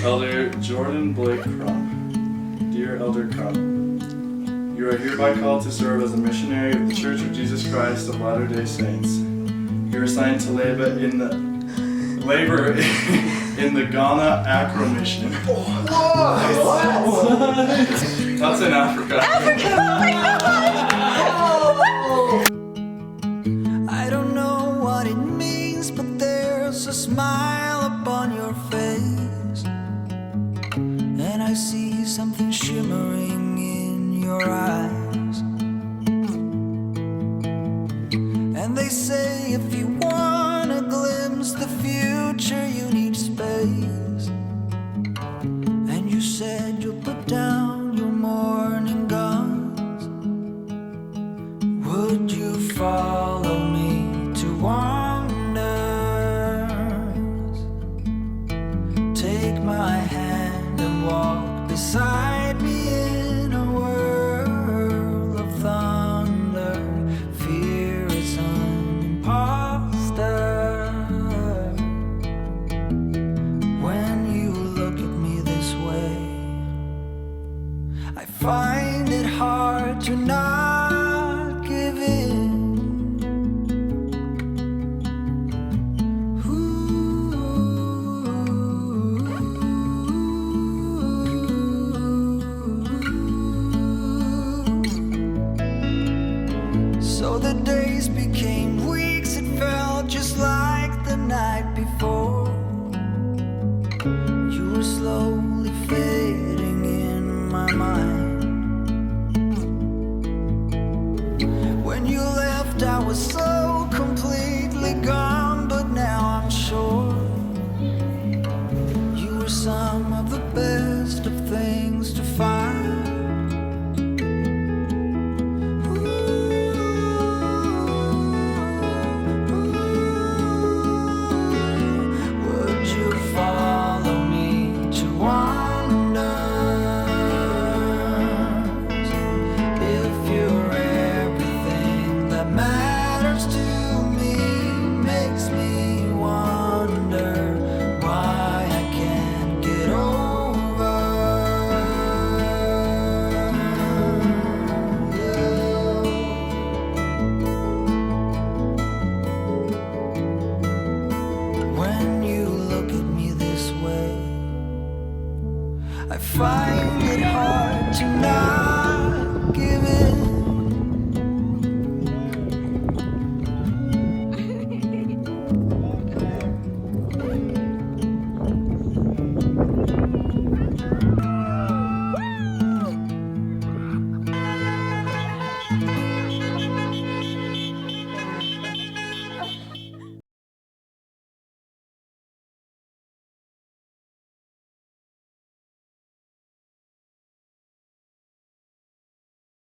Elder Jordan Blake Crump. Dear Elder Crump, you are hereby called to serve as a missionary of the Church of Jesus Christ of Latter-day Saints. You are assigned to labor in the Ghana Accra mission. That's in Africa. I don't know what it means, but there's a smile upon your face, and I see something shimmering in your eyes. And they say if you want to glimpse the future, you need space. And you said you'll put down your morning guns. Would you follow me to wonders? Take my hand and walk beside me in a world of thunder. Fear is an imposter. When you look at me this way, I find it hard to not give in. So the days became weeks, it felt just like the night before. You were slowly fading in my mind. When you left, I was so completely gone, but now I'm sure you were some of the best of things to find. Would you follow me to wonders? If you're everything that matters to me, makes me wonder why I can't get over you. When you look at me this way, I find it hard to not give in.